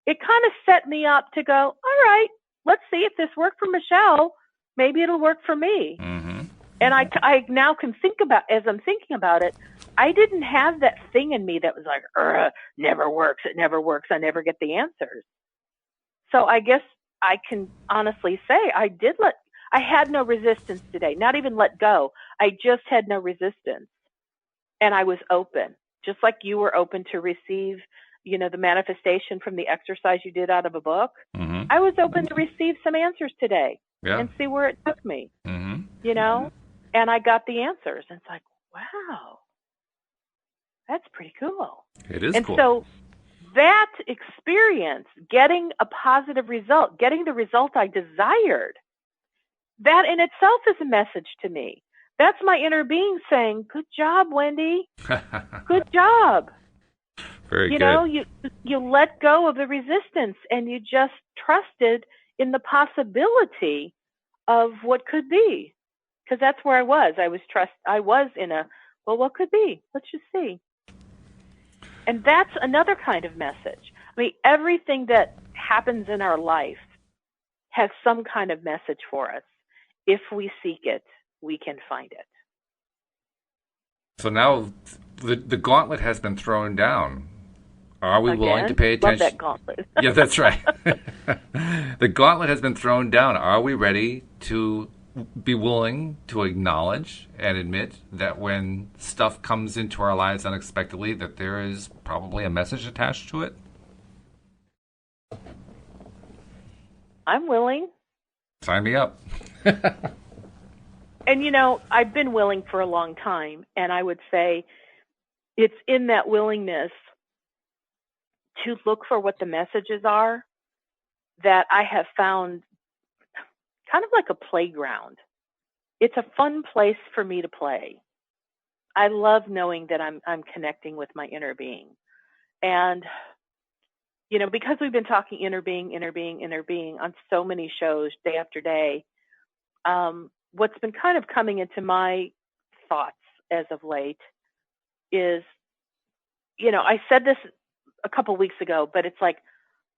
Speaker 2: it kind of set me up to go, all right, let's see if this worked for Michelle. Maybe it'll work for me.
Speaker 1: Mm-hmm.
Speaker 2: And I now can think about, as I'm thinking about it, I didn't have that thing in me that was like, never works. It never works. I never get the answers. So I guess I can honestly say I had no resistance today, not even let go. I just had no resistance. And I was open, just like you were open to receive, the manifestation from the exercise you did out of a book.
Speaker 1: Mm-hmm.
Speaker 2: I was open to receive some answers today and see where it took me,
Speaker 1: Mm-hmm.
Speaker 2: and I got the answers. And it's like, wow, that's pretty cool.
Speaker 1: It is cool.
Speaker 2: And so that experience, getting a positive result, getting the result I desired, that in itself is a message to me. That's my inner being saying, good job, Wendy. Good job.
Speaker 1: Very good.
Speaker 2: You let go of the resistance and you just trusted in the possibility of what could be. Because that's where I was. I was in what could be? Let's just see. And that's another kind of message. I mean, everything that happens in our life has some kind of message for us. If we seek it, we can find it.
Speaker 1: So now the gauntlet has been thrown down. Are we willing to pay attention?
Speaker 2: Love that gauntlet.
Speaker 1: Yeah, that's right. The gauntlet has been thrown down. Are we ready to be willing to acknowledge and admit that when stuff comes into our lives unexpectedly, that there is probably a message attached to it?
Speaker 2: I'm willing.
Speaker 1: Sign me up.
Speaker 2: And, I've been willing for a long time, and I would say it's in that willingness to look for what the messages are that I have found kind of like a playground. It's a fun place for me to play. I love knowing that I'm connecting with my inner being. And, because we've been talking inner being on so many shows day after day, what's been kind of coming into my thoughts as of late is, I said this a couple weeks ago, but it's like,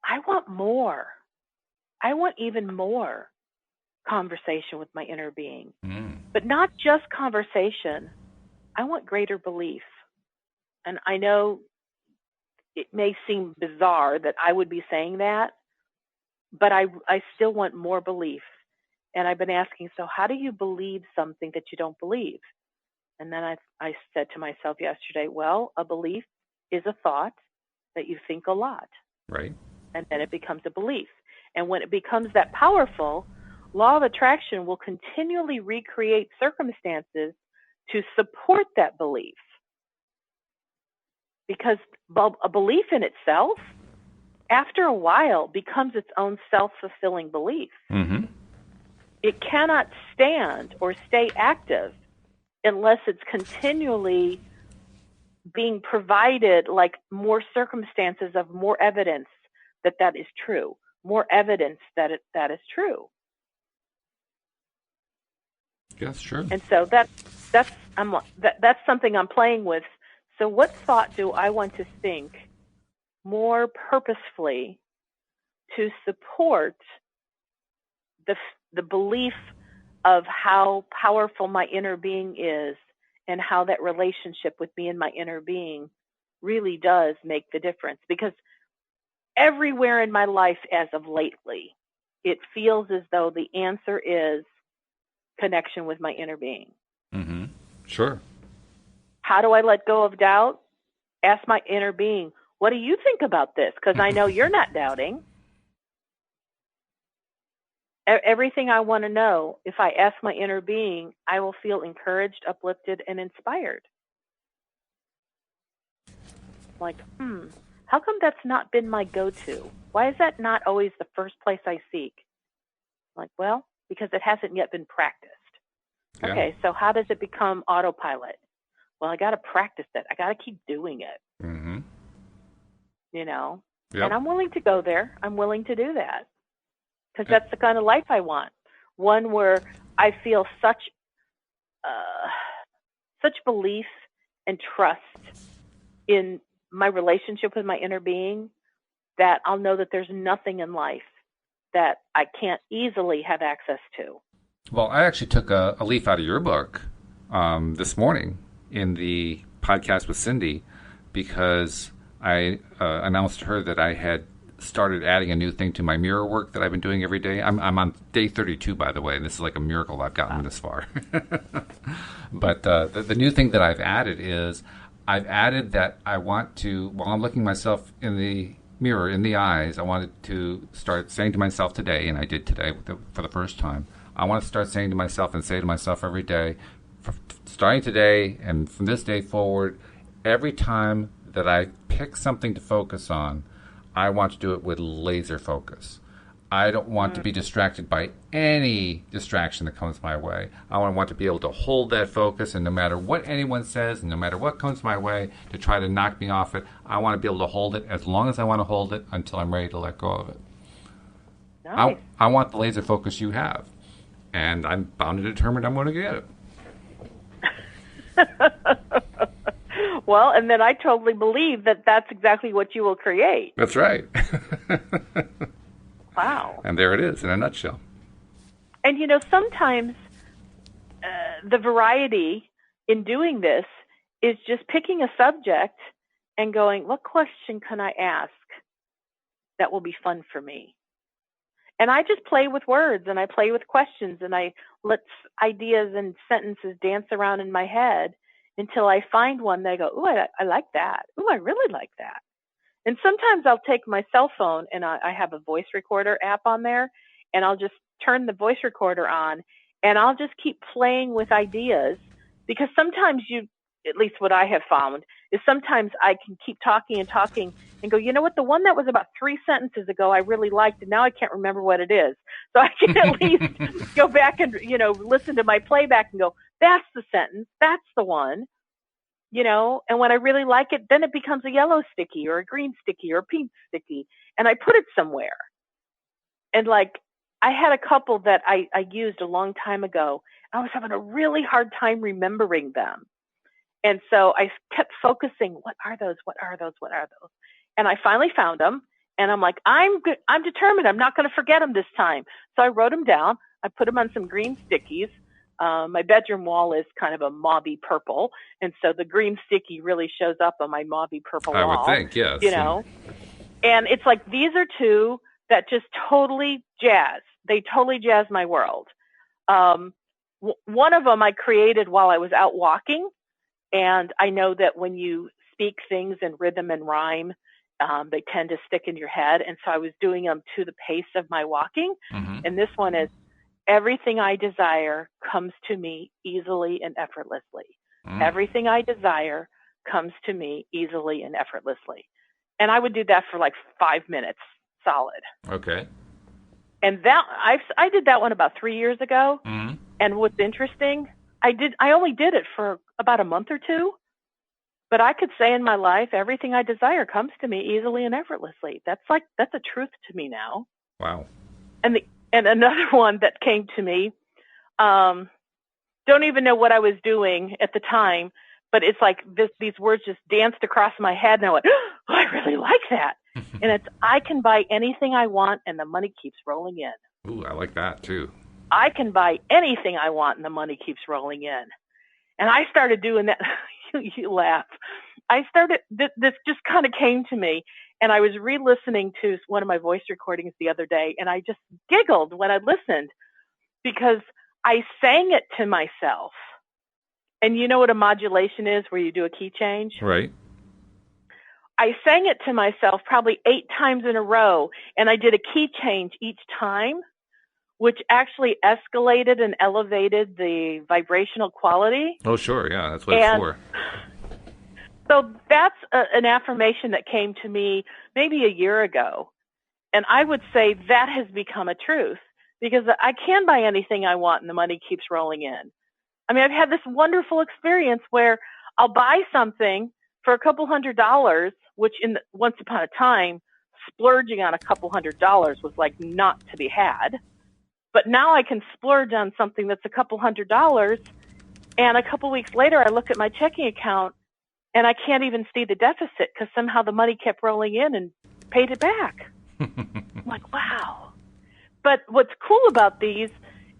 Speaker 2: I want more. I want even more conversation with my inner being, but not just conversation. I want greater belief. And I know it may seem bizarre that I would be saying that, but I still want more belief. And I've been asking, so how do you believe something that you don't believe? And then I said to myself yesterday, well, a belief is a thought that you think a lot.
Speaker 1: Right.
Speaker 2: And then it becomes a belief. And when it becomes that powerful, law of attraction will continually recreate circumstances to support that belief. Because a belief in itself, after a while, becomes its own self-fulfilling belief.
Speaker 1: Mm-hmm.
Speaker 2: It cannot stand or stay active unless it's continually being provided like more circumstances of more evidence that is true, more evidence that is true.
Speaker 1: Yes, sure.
Speaker 2: And so that's something I'm playing with. So what thought do I want to think more purposefully to support the belief of how powerful my inner being is and how that relationship with me and my inner being really does make the difference? Because everywhere in my life as of lately, it feels as though the answer is connection with my inner being.
Speaker 1: Mm-hmm. Sure.
Speaker 2: How do I let go of doubt? Ask my inner being, what do you think about this? Because I know you're not doubting. Everything I want to know, if I ask my inner being, I will feel encouraged, uplifted, and inspired. Like, how come that's not been my go-to? Why is that not always the first place I seek? Like, well, because it hasn't yet been practiced. Yeah. Okay, so how does it become autopilot? Well, I got to practice it. I got to keep doing it.
Speaker 1: Mm-hmm.
Speaker 2: You know?
Speaker 1: Yep.
Speaker 2: And I'm willing to go there. I'm willing to do that. Because that's the kind of life I want. One where I feel such such belief and trust in my relationship with my inner being that I'll know that there's nothing in life that I can't easily have access to.
Speaker 1: Well, I actually took a leaf out of your book this morning in the podcast with Cindy because I announced to her that I had started adding a new thing to my mirror work that I've been doing every day. I'm on day 32, by the way, and this is like a miracle I've gotten this far. But the new thing that I've added is I've added that I want to, while I'm looking myself in the mirror, in the eyes, I wanted to start saying to myself today, and I did today for the first time, I want to start saying to myself and say to myself every day, starting today and from this day forward, every time that I pick something to focus on, I want to do it with laser focus. I don't want to be distracted by any distraction that comes my way. I want to be able to hold that focus, and no matter what anyone says, and no matter what comes my way to try to knock me off it, I want to be able to hold it as long as I want to hold it until I'm ready to let go of it.
Speaker 2: Nice.
Speaker 1: I want the laser focus you have, and I'm bound and determined I'm going to get it.
Speaker 2: Well, and then I totally believe that that's exactly what you will create.
Speaker 1: That's right.
Speaker 2: Wow.
Speaker 1: And there it is in a nutshell.
Speaker 2: And, sometimes the variety in doing this is just picking a subject and going, what question can I ask that will be fun for me? And I just play with words and I play with questions and I let ideas and sentences dance around in my head until I find one that I go, ooh, I like that. Ooh, I really like that. And sometimes I'll take my cell phone and I have a voice recorder app on there and I'll just turn the voice recorder on and I'll just keep playing with ideas because sometimes at least what I have found is sometimes I can keep talking and go, you know what, the one that was about 3 sentences ago I really liked and now I can't remember what it is. So I can at least go back and, listen to my playback and go, that's the sentence, that's the one. And when I really like it, then it becomes a yellow sticky or a green sticky or a pink sticky, and I put it somewhere. And I had a couple that I used a long time ago. I was having a really hard time remembering them. And so I kept focusing, what are those? What are those? What are those? And I finally found them, and I'm like, I'm determined. I'm not going to forget them this time. So I wrote them down. I put them on some green stickies. My bedroom wall is kind of a mauvey purple, and so the green sticky really shows up on my mauvey purple wall.
Speaker 1: I would think, yes.
Speaker 2: And it's like these are two that just totally jazz. They totally jazz my world. One of them I created while I was out walking, and I know that when you speak things in rhythm and rhyme, they tend to stick in your head, and so I was doing them to the pace of my walking, and this one is, everything I desire comes to me easily and effortlessly. Everything I desire comes to me easily and effortlessly. And I would do that for 5 minutes solid.
Speaker 1: Okay.
Speaker 2: And that I did that one about 3 years ago. And what's interesting, I only did it for about a month or two, but I could say in my life, everything I desire comes to me easily and effortlessly. That's a truth to me now.
Speaker 1: Wow.
Speaker 2: And another one that came to me, don't even know what I was doing at the time, but it's like these words just danced across my head, and I went, oh, I really like that. And it's, I can buy anything I want, and the money keeps rolling in.
Speaker 1: Ooh, I like that, too.
Speaker 2: I can buy anything I want, and the money keeps rolling in. And I started doing that. You laugh. This just kind of came to me. And I was re-listening to one of my voice recordings the other day, and I just giggled when I listened because I sang it to myself. And you know what a modulation is, where you do a key change?
Speaker 1: Right.
Speaker 2: I sang it to myself probably 8 times in a row, and I did a key change each time, which actually escalated and elevated the vibrational quality.
Speaker 1: Oh, sure. Yeah, that's what it's for.
Speaker 2: So that's an affirmation that came to me maybe a year ago. And I would say that has become a truth because I can buy anything I want and the money keeps rolling in. I mean, I've had this wonderful experience where I'll buy something for a couple $100, which once upon a time, splurging on a couple $100 was not to be had. But now I can splurge on something that's a couple $100 And a couple weeks later, I look at my checking account, and I can't even see the deficit because somehow the money kept rolling in and paid it back. I'm like, wow. But what's cool about these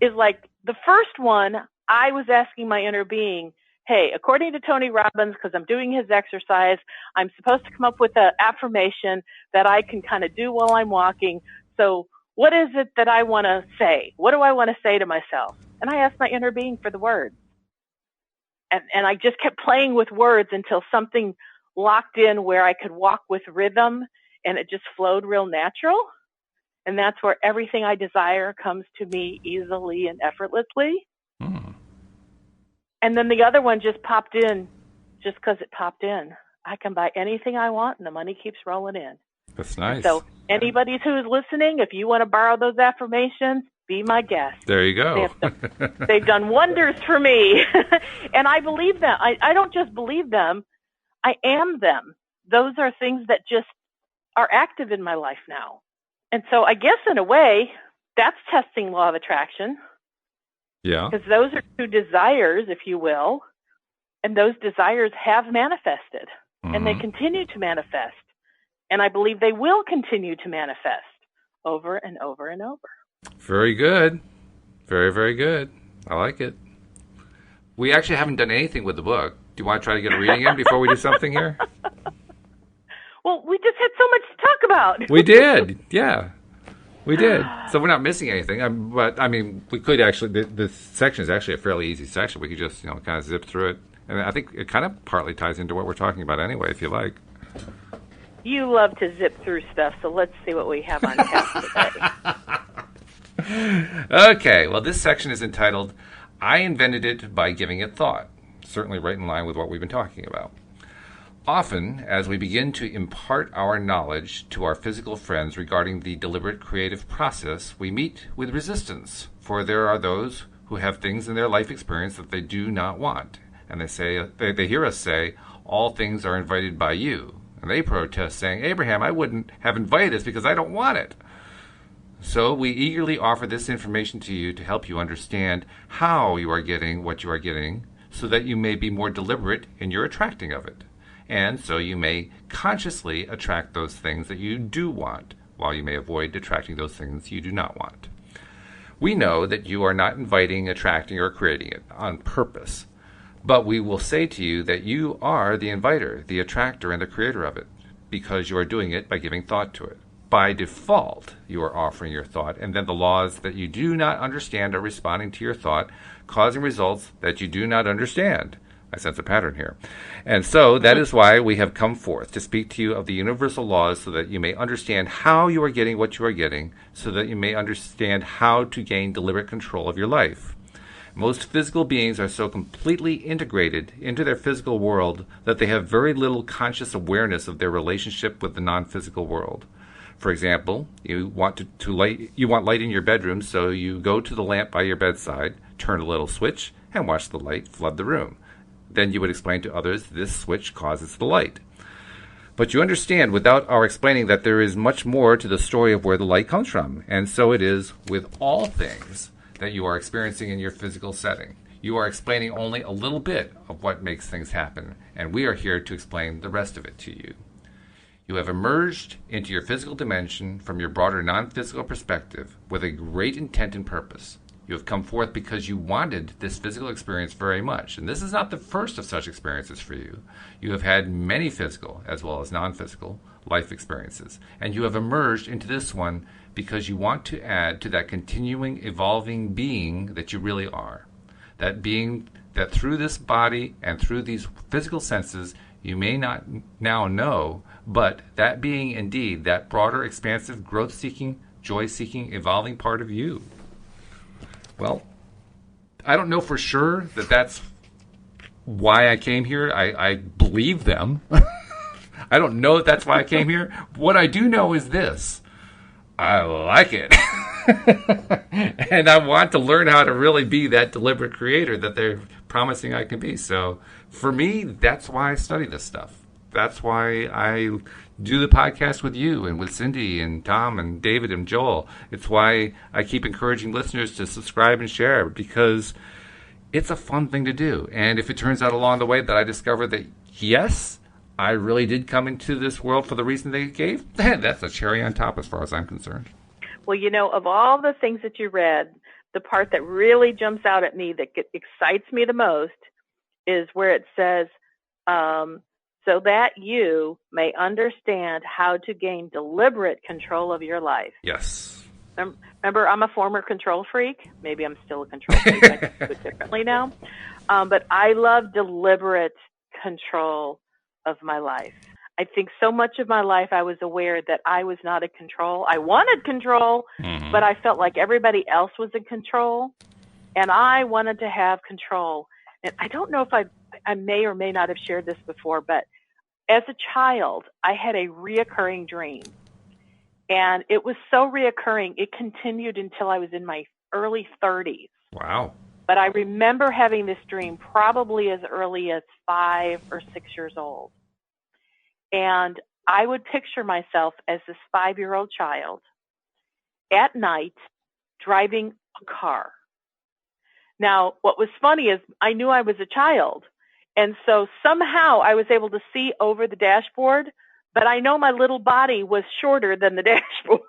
Speaker 2: is like the first one, I was asking my inner being, hey, according to Tony Robbins, because I'm doing his exercise, I'm supposed to come up with an affirmation that I can kind of do while I'm walking. So what is it that I want to say? What do I want to say to myself? And I asked my inner being for the words. And I just kept playing with words until something locked in where I could walk with rhythm and it just flowed real natural. And that's where everything I desire comes to me easily and effortlessly.
Speaker 1: Hmm.
Speaker 2: And then the other one just popped in just because it popped in. I can buy anything I want and the money keeps rolling in.
Speaker 1: That's nice.
Speaker 2: So anybody who's listening, if you want to borrow those affirmations, be my guest.
Speaker 1: There you go.
Speaker 2: They've done wonders for me. And I believe them. I don't just believe them. I am them. Those are things that just are active in my life now. And so I guess in a way, that's testing law of attraction.
Speaker 1: Yeah.
Speaker 2: Because those are two desires, if you will. And those desires have manifested. Mm-hmm. And they continue to manifest. And I believe they will continue to manifest over and over and over.
Speaker 1: Very good. Very, very good. I like it. We actually haven't done anything with the book. Do you want to try to get a reading in before we do something here?
Speaker 2: Well, we just had so much to talk about.
Speaker 1: We did. Yeah. We did. So we're not missing anything. But, I mean, we could actually, the section is actually a fairly easy section. We could just, kind of zip through it. And I think it kind of partly ties into what we're talking about anyway, if you like.
Speaker 2: You love to zip through stuff, so let's see what we have on tap today.
Speaker 1: Okay, well, this section is entitled, I Invented It by Giving It Thought. Certainly right in line with what we've been talking about. Often, as we begin to impart our knowledge to our physical friends regarding the deliberate creative process, we meet with resistance, for there are those who have things in their life experience that they do not want. And they hear us say, all things are invited by you. And they protest, saying, Abraham, I wouldn't have invited this because I don't want it. So we eagerly offer this information to you to help you understand how you are getting what you are getting, so that you may be more deliberate in your attracting of it. And so you may consciously attract those things that you do want, while you may avoid attracting those things you do not want. We know that you are not inviting, attracting, or creating it on purpose. But we will say to you that you are the inviter, the attractor, and the creator of it, because you are doing it by giving thought to it. By default, you are offering your thought, and then the laws that you do not understand are responding to your thought, causing results that you do not understand. I sense a pattern here. And so that is why we have come forth to speak to you of the universal laws so that you may understand how you are getting what you are getting, so that you may understand how to gain deliberate control of your life. Most physical beings are so completely integrated into their physical world that they have very little conscious awareness of their relationship with the non-physical world. For example, you want light in your bedroom, so you go to the lamp by your bedside, turn a little switch, and watch the light flood the room. Then you would explain to others this switch causes the light. But you understand without our explaining that there is much more to the story of where the light comes from, and so it is with all things that you are experiencing in your physical setting. You are explaining only a little bit of what makes things happen, and we are here to explain the rest of it to you. You have emerged into your physical dimension from your broader non-physical perspective with a great intent and purpose. You have come forth because you wanted this physical experience very much, and this is not the first of such experiences for you. You have had many physical as well as non-physical life experiences, and you have emerged into this one because you want to add to that continuing, evolving being that you really are. That being that through this body and through these physical senses you may not now know, but that being indeed that broader, expansive, growth-seeking, joy-seeking, evolving part of you. Well, I don't know for sure that that's why I came here. I believe them. I don't know that that's why I came here. What I do know is this. I like it. And I want to learn how to really be that deliberate creator that they're promising I can be. So for me, that's why I study this stuff. That's why I do the podcast with you and with Cindy and Tom and David and Joel. It's why I keep encouraging listeners to subscribe and share, because it's a fun thing to do. And if it turns out along the way that I discover that, yes, I really did come into this world for the reason they gave, that's a cherry on top as far as I'm concerned.
Speaker 2: Well, of all the things that you read, the part that really jumps out at me that excites me the most is where it says, so that you may understand how to gain deliberate control of your life.
Speaker 1: Yes.
Speaker 2: Remember, I'm a former control freak. Maybe I'm still a control freak. I do it differently now. But I love deliberate control of my life. I think so much of my life I was aware that I was not in control. I wanted control, but I felt like everybody else was in control, and I wanted to have control. And I don't know if I may or may not have shared this before, but as a child, I had a reoccurring dream. And it was so reoccurring, it continued until I was in my early 30s.
Speaker 1: Wow.
Speaker 2: But I remember having this dream probably as early as 5 or 6 years old. And I would picture myself as this 5-year-old child at night driving a car. Now, what was funny is I knew I was a child. And so somehow I was able to see over the dashboard, but I know my little body was shorter than the dashboard.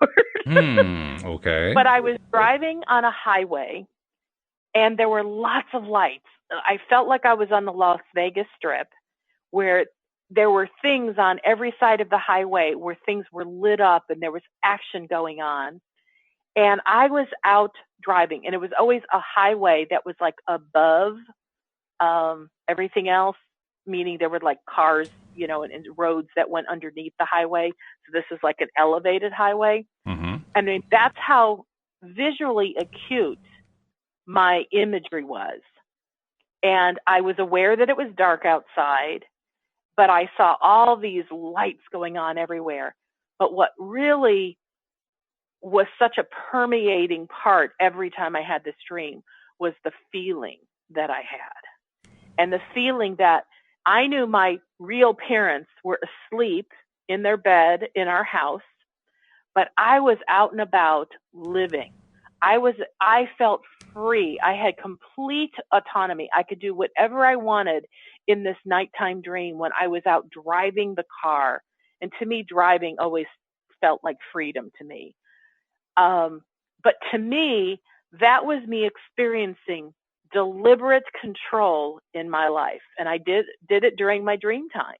Speaker 1: Okay.
Speaker 2: But I was driving on a highway, and there were lots of lights. I felt like I was on the Las Vegas Strip, where there were things on every side of the highway where things were lit up and there was action going on. And I was out driving, and it was always a highway that was like above everything else, meaning there were like cars, and roads that went underneath the highway. So this is like an elevated highway.
Speaker 1: Mm-hmm.
Speaker 2: I mean, that's how visually acute my imagery was. And I was aware that it was dark outside, but I saw all these lights going on everywhere. But what really was such a permeating part every time I had this dream was the feeling that I had. And the feeling that I knew my real parents were asleep in their bed in our house, but I was out and about living. I felt free. I had complete autonomy. I could do whatever I wanted in this nighttime dream when I was out driving the car. And to me, driving always felt like freedom to me. But to me, that was me experiencing deliberate control in my life. And I did it during my dream time.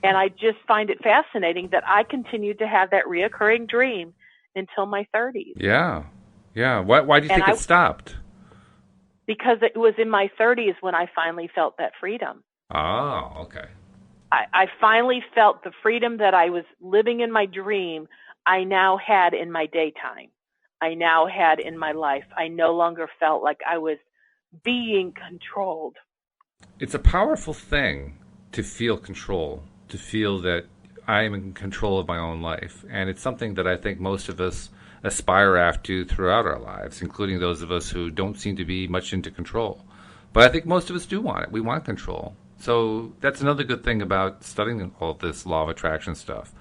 Speaker 2: And I just find it fascinating that I continued to have that reoccurring dream until my 30s.
Speaker 1: Yeah. Yeah. Why do you think it stopped?
Speaker 2: Because it was in my 30s when I finally felt that freedom.
Speaker 1: Oh, okay.
Speaker 2: I finally felt the freedom that I was living in my dream, I now had in my daytime. I now had in my life. I no longer felt like I was being controlled.
Speaker 1: It's a powerful thing to feel control, to feel that I am in control of my own life. And it's something that I think most of us aspire after throughout our lives, including those of us who don't seem to be much into control. But I think most of us do want it. We want control. So that's another good thing about studying all this law of attraction stuff,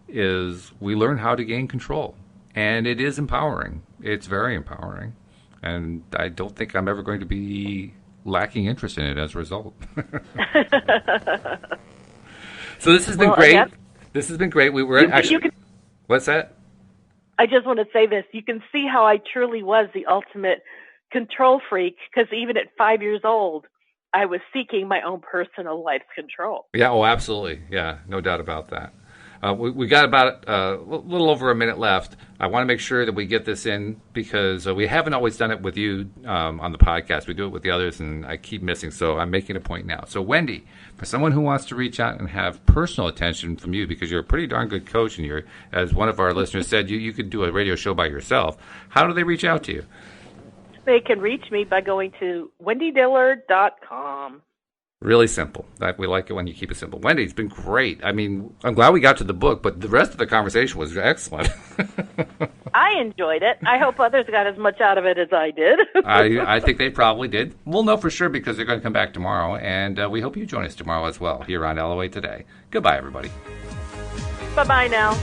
Speaker 1: is we learn how to gain control. And it is empowering. It's very empowering. And I don't think I'm ever going to be lacking interest in it as a result. So this has been great. This has been great. We were what's that?
Speaker 2: I just want to say this. You can see how I truly was the ultimate control freak, because even at 5 years old, I was seeking my own personal life's control.
Speaker 1: Yeah, oh, absolutely. Yeah, no doubt about that. We got about a little over a minute left. I want to make sure that we get this in because we haven't always done it with you on the podcast. We do it with the others, and I keep missing, so I'm making a point now. So, Wendy, for someone who wants to reach out and have personal attention from you, because you're a pretty darn good coach, and you're, as one of our listeners said, you could do a radio show by yourself. How do they reach out to you?
Speaker 2: They can reach me by going to wendydillard.com.
Speaker 1: Really simple. We like it when you keep it simple. Wendy, it's been great. I mean, I'm glad we got to the book, but the rest of the conversation was excellent.
Speaker 2: I enjoyed it. I hope others got as much out of it as I did.
Speaker 1: I think they probably did. We'll know for sure because they're going to come back tomorrow, and we hope you join us tomorrow as well here on LOA Today. Goodbye, everybody.
Speaker 2: Bye-bye now.